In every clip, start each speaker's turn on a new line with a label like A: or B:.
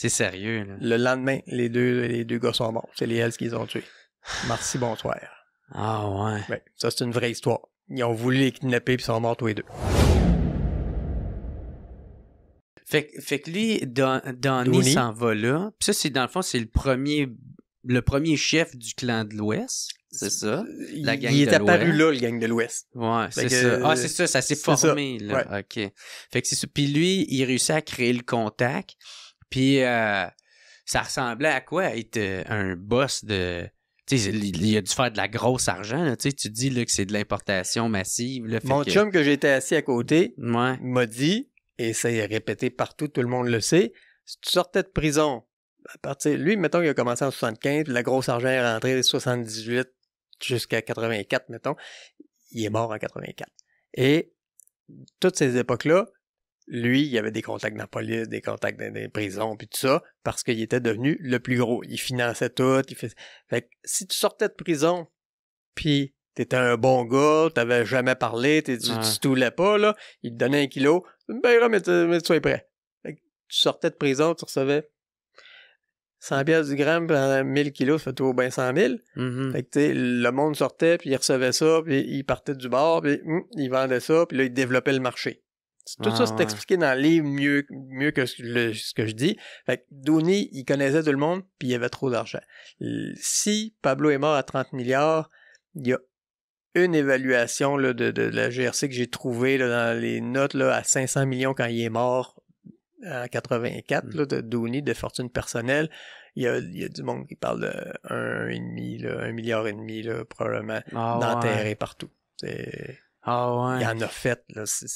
A: C'est sérieux, là.
B: Le lendemain, les deux gars sont morts. C'est les Hells qui les ont tués. Merci, bonsoir.
A: Ah ouais.
B: Ouais, ça, c'est une vraie histoire. Ils ont voulu les kidnapper puis ils sont morts tous les deux.
A: Fait que lui, Donnie
B: Dooney
A: s'en va là. Puis ça, c'est dans le fond, c'est le premier chef du clan de l'Ouest. C'est ça? La gang
B: il est
A: de
B: apparu
A: l'Ouest.
B: là, le gang de l'Ouest.
A: Ouais, c'est
B: Fait que,
A: ça. Ah, c'est ça, ça s'est
B: c'est
A: formé,
B: ça.
A: là.
B: Ouais.
A: OK. Fait que c'est ça. Puis lui, il réussit à créer le contact. Puis ça ressemblait à quoi? Être un boss de... Tu sais, il a dû faire de la grosse argent, là. Tu sais, tu dis là, que c'est de l'importation massive. Là,
B: Mon chum que j'étais assis à côté
A: Ouais.
B: m'a dit, et ça est répété partout, tout le monde le sait, si tu sortais de prison, à partir, lui, mettons, il a commencé en 75, puis la grosse argent est rentrée de 78 jusqu'à 84, mettons, il est mort en 84. Et toutes ces époques-là, lui, il avait des contacts dans la police, des contacts dans des prisons, puis tout ça, parce qu'il était devenu le plus gros. Il finançait tout. Fait que si tu sortais de prison, puis t'étais un bon gars, t'avais jamais parlé, tu stoulais pas, là, il te donnait 1 kilo, ben, mais tu sois prêt. Fait que tu sortais de prison, tu recevais 100 piastres du gramme, puis 1000 kilos, ça fait tout bien 100 000.
A: Mm-hmm.
B: Fait que, tu sais, le monde sortait, puis il recevait ça, puis il partait du bar, puis il vendait ça, puis là, il développait le marché. Tout ça, c'est expliqué dans le livre mieux que ce que je dis. Fait que Dooney, il connaissait tout le monde, puis il avait trop d'argent. Si Pablo est mort à 30 milliards, il y a une évaluation là, de la GRC que j'ai trouvée là, dans les notes là, à 500 millions quand il est mort en 84, là, de Dooney, de fortune personnelle. Il y a du monde qui parle de 1,5 milliard, là, probablement, d'enterrés partout.
A: Ah ouais.
B: Il en a fait, là. C'est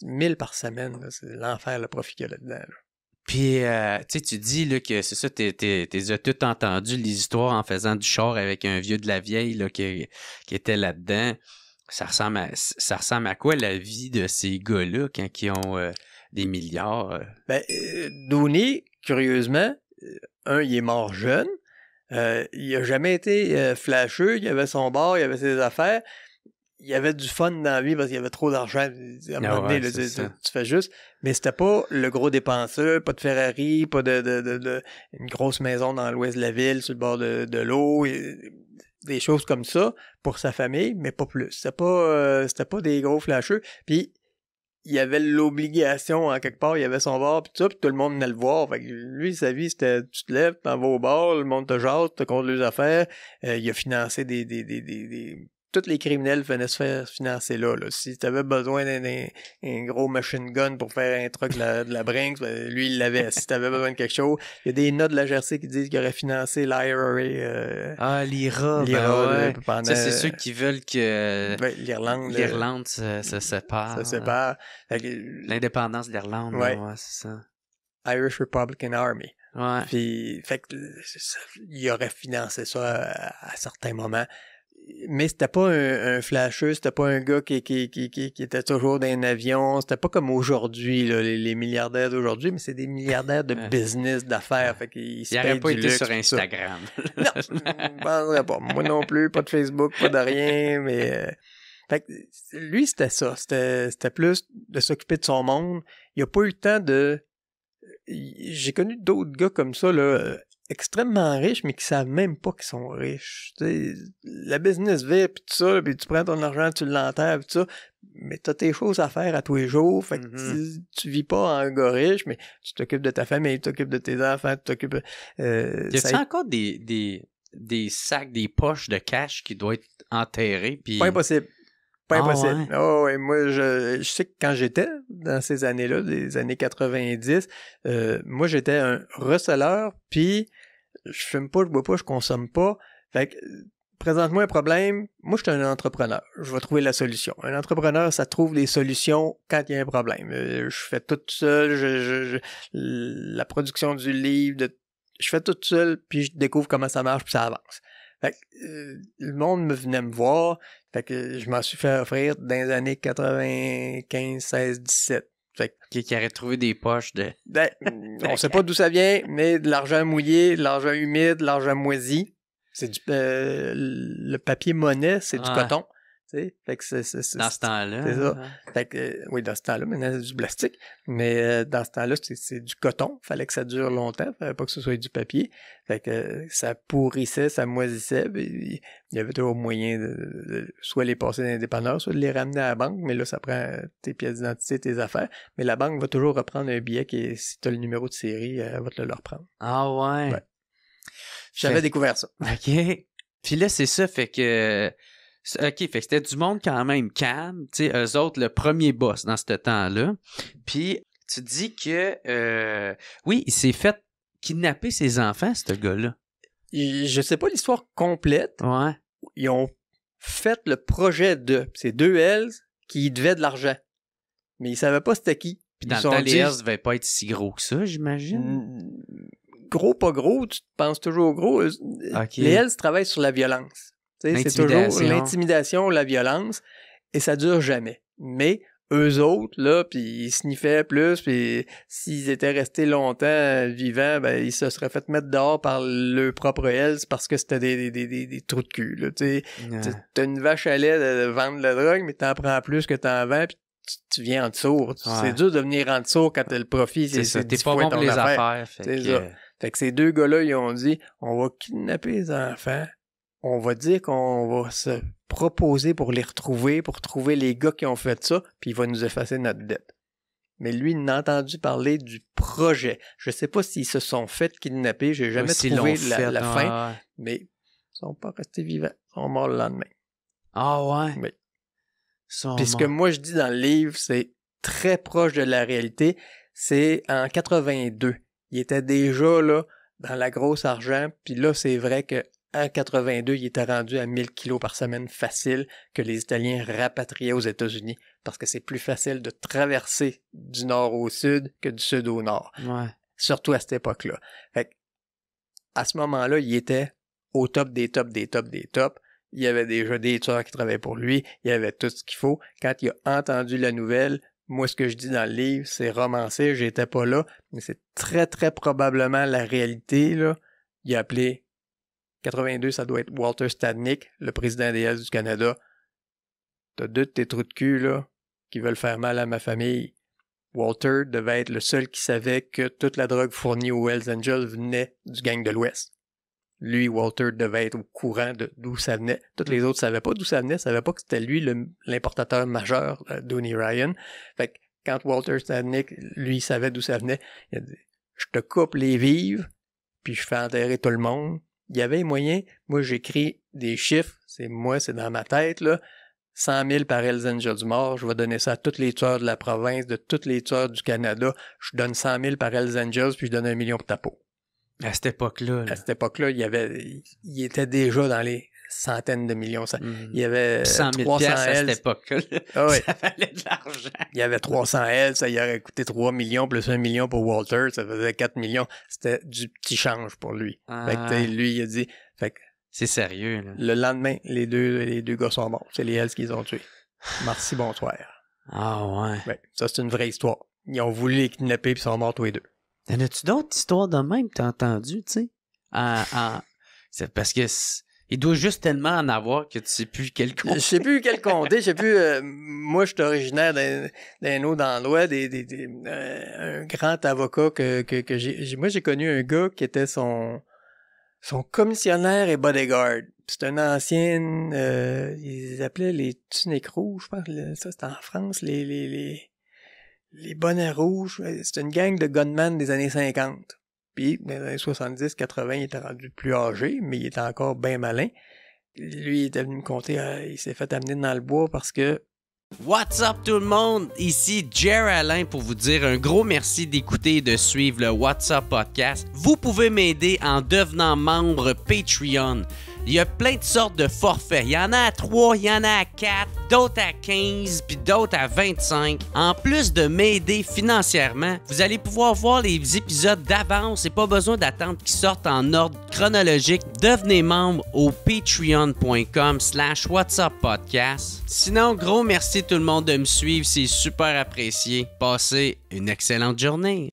B: 1000 par semaine, là. C'est l'enfer, le profit qu'il y a là-dedans, là.
A: Puis, tu sais, tu dis là, que c'est ça, t'es tout entendu les histoires en faisant du char avec un vieux de la vieille là, qui était là-dedans. Ça ressemble à quoi la vie de ces gars-là quand ils ont des milliards?
B: Ben, Dooney, curieusement, il est mort jeune. Il a jamais été flasheux. Il avait son bar, il avait ses affaires. Il y avait du fun dans la vie parce qu'il y avait trop d'argent. À un moment donné, là, tu fais juste. Mais c'était pas le gros dépenseur, pas de Ferrari, pas de une grosse maison dans l'ouest de la ville, sur le bord de l'eau, des choses comme ça pour sa famille, mais pas plus. C'était pas des gros flasheux. Puis il y avait l'obligation, en quelque part, il y avait son bar, puis tout ça, puis tout le monde venait le voir. Fait que lui, sa vie, c'était, tu te lèves, t'en vas au bar, le monde te jase, te compte les affaires. Il a financé tous les criminels venaient se faire financer là. Si t'avais besoin d'un gros machine gun pour faire un truc de la Brinks, ben, lui, il l'avait. Si t'avais besoin de quelque chose, il y a des notes de la GRC qui disent qu'il aurait financé l'IRA.
A: L'IRA,
B: ouais.
A: Pendant, ça, c'est ceux qui veulent que
B: l'Irlande
A: se sépare.
B: Ça sépare.
A: L'indépendance de l'Irlande, ouais, c'est ça.
B: Irish Republican Army.
A: Ouais.
B: Puis, fait que, il aurait financé ça à certains moments. Mais c'était pas un flasheux, c'était pas un gars qui était toujours dans un avion, c'était pas comme aujourd'hui, là, les milliardaires d'aujourd'hui, mais c'est des milliardaires de business, d'affaires, fait qu'ils se payent du luxe.
A: Il n'aurait pas été sur Instagram.
B: Non, je ne penserais pas. Moi non plus, pas de Facebook, pas de rien, mais... Fait que lui, c'était ça, c'était plus de s'occuper de son monde. Il a pas eu le temps de... J'ai connu d'autres gars comme ça, là, extrêmement riches, mais qui savent même pas qu'ils sont riches. T'sais, la business vie, puis tout ça, puis tu prends ton argent, tu l'enterres, puis tout ça, mais t'as tes choses à faire à tous les jours, fait que tu vis pas en gars riche, mais tu t'occupes de ta famille, tu t'occupes de tes enfants, tu t'occupes...
A: y a-t-il encore des sacs, des poches de cash qui doivent être enterrés? Puis...
B: Pas impossible. Pas impossible.
A: Ouais.
B: Oh, ouais, moi, je sais que quand j'étais dans ces années-là, des années 90, moi, j'étais un receleur, puis je fume pas, je bois pas, je consomme pas. Fait que, présente-moi un problème, moi, je suis un entrepreneur. Je vais trouver la solution. Un entrepreneur, ça trouve les solutions quand il y a un problème. Je fais tout seul, la production du livre, je fais tout seul, puis je découvre comment ça marche, puis ça avance. Fait que, le monde me venait me voir, fait que je m'en suis fait offrir dans les années 95, 16, 17. Fait que,
A: qui aurait trouvé des poches de...
B: on sait pas d'où ça vient, mais de l'argent mouillé, de l'argent humide, de l'argent moisi. C'est le papier monnaie, c'est du coton. sais. Fait que
A: Dans ce temps-là.
B: C'est ça. Fait que, oui, dans ce temps-là, maintenant, c'est du plastique. Mais dans ce temps-là, c'est du coton. Fallait que ça dure longtemps. Fallait pas que ce soit du papier. Fait que ça pourrissait, ça moisissait. Il y avait toujours moyen de soit les passer dans les dépanneurs, soit de les ramener à la banque. Mais là, ça prend tes pièces d'identité, tes affaires. Mais la banque va toujours reprendre un billet qui, si tu as le numéro de série, elle va te le reprendre.
A: Ah ouais.
B: J'avais découvert ça.
A: OK. Puis là, c'est ça, fait que... OK, fait que c'était du monde quand même calme, tu sais, eux autres, le premier boss dans ce temps-là. Puis tu dis que, oui, il s'est fait kidnapper ses enfants, ce gars-là.
B: Je sais pas l'histoire complète.
A: Ouais.
B: Ils ont fait le projet de... C'est deux Hells qui devaient de l'argent. Mais ils savaient pas c'était qui.
A: Puis dans le temps, les Hells devaient pas être si gros que ça, j'imagine.
B: Gros, pas gros, tu te penses toujours gros.
A: Okay.
B: Les Hells travaillent sur la violence. C'est toujours l'intimidation, la violence, et ça dure jamais. Mais eux autres, là, puis ils sniffaient plus, puis s'ils étaient restés longtemps vivants, ben ils se seraient fait mettre dehors par le propre Hells parce que c'était des trous de cul, là, tu sais. T'as une vache à lait de vendre la drogue, mais t'en prends plus que t'en vends, puis tu viens en dessous. Ouais. C'est dur de venir en dessous quand t'as le profit.
A: C'est ça, t'es pas bon pour les affaires.
B: C'est ça. Fait que ces deux gars-là, ils ont dit, on va kidnapper les enfants, on va dire qu'on va se proposer pour les retrouver, pour trouver les gars qui ont fait ça, puis il va nous effacer notre dette. Mais lui, il n'a entendu parler du projet. Je sais pas s'ils se sont fait kidnapper, j'ai jamais trouvé la fin, mais ils sont pas restés vivants, ils sont morts le lendemain.
A: Ah ouais?
B: Oui. Puis ce que moi je dis dans le livre, c'est très proche de la réalité, c'est en 82. Il était déjà là dans la grosse argent, puis là, c'est vrai que en 82, il était rendu à 1000 kilos par semaine facile que les Italiens rapatriaient aux États-Unis parce que c'est plus facile de traverser du nord au sud que du sud au nord.
A: Ouais.
B: Surtout à cette époque-là. Fait que, à ce moment-là, il était au top des tops des tops des tops. Il y avait déjà des tueurs qui travaillaient pour lui. Il y avait tout ce qu'il faut. Quand il a entendu la nouvelle, moi, ce que je dis dans le livre, c'est romancé. J'étais pas là, mais c'est très, très probablement la réalité, là. Il a appelé 82, ça doit être Walter Stadnick, le président des Hells du Canada. T'as deux de tes trous de cul, là, qui veulent faire mal à ma famille. Walter devait être le seul qui savait que toute la drogue fournie aux Hells Angels venait du gang de l'Ouest. Lui, Walter, devait être au courant d'où ça venait. Tous les autres savaient pas d'où ça venait, savaient pas que c'était lui l'importateur majeur, Dooney Ryan. Fait que quand Walter Stadnick, lui, savait d'où ça venait, il a dit « Je te coupe les vives, puis je fais enterrer tout le monde. » Il y avait les moyens. Moi, j'écris des chiffres. C'est dans ma tête, là. 100 000 par Hells Angels morts. Je vais donner ça à tous les tueurs de la province, de tous les tueurs du Canada. Je donne 100 000 par Hells Angels, puis je donne 1 million pour ta peau.
A: À cette époque-là.
B: À cette époque-là, il était déjà dans les centaines de millions. Il y avait
A: 100 000
B: 300 Hells.
A: À cette époque-là.
B: Ah oui.
A: Ça valait de l'argent.
B: Il y avait 300 Hells, ça y aurait coûté 3 millions plus 1 million pour Walter, ça faisait 4 millions. C'était du petit change pour lui. Fait que lui, il a dit... Fait que,
A: c'est sérieux, là.
B: Le lendemain, les deux gars sont morts. C'est les Hells qu'ils ont tués. Merci, bonsoir.
A: Ah ouais.
B: Ouais, ça, c'est une vraie histoire. Ils ont voulu les kidnapper puis ils sont morts tous les deux.
A: Y'en a-tu d'autres histoires de même que t'as entendu, tu sais? C'est parce que il doit juste tellement en avoir que tu sais plus quel compter.
B: Je sais plus quel compter, je sais plus. Moi, je suis originaire d'un autre endroit, un grand avocat que j'ai. Moi, j'ai connu un gars qui était son commissionnaire et bodyguard. C'est un ancien, ils appelaient les tuniques rouges, je pense. Ça, c'était en France, les bonnets rouges. C'est une gang de gunmen des années 50. Puis, dans les années 70, 80, il était rendu plus âgé, mais il était encore bien malin. Lui, il était venu me conter, il s'est fait amener dans le bois parce que...
A: What's up tout le monde? Ici Jer Alain pour vous dire un gros merci d'écouter et de suivre le What's Up Podcast. Vous pouvez m'aider en devenant membre Patreon. Il y a plein de sortes de forfaits. Il y en a à 3, il y en a à 4, d'autres à 15, puis d'autres à 25. En plus de m'aider financièrement, vous allez pouvoir voir les épisodes d'avance et pas besoin d'attendre qu'ils sortent en ordre chronologique. Devenez membre au patreon.com/whatsuppodcast. Sinon, gros merci tout le monde de me suivre, c'est super apprécié. Passez une excellente journée.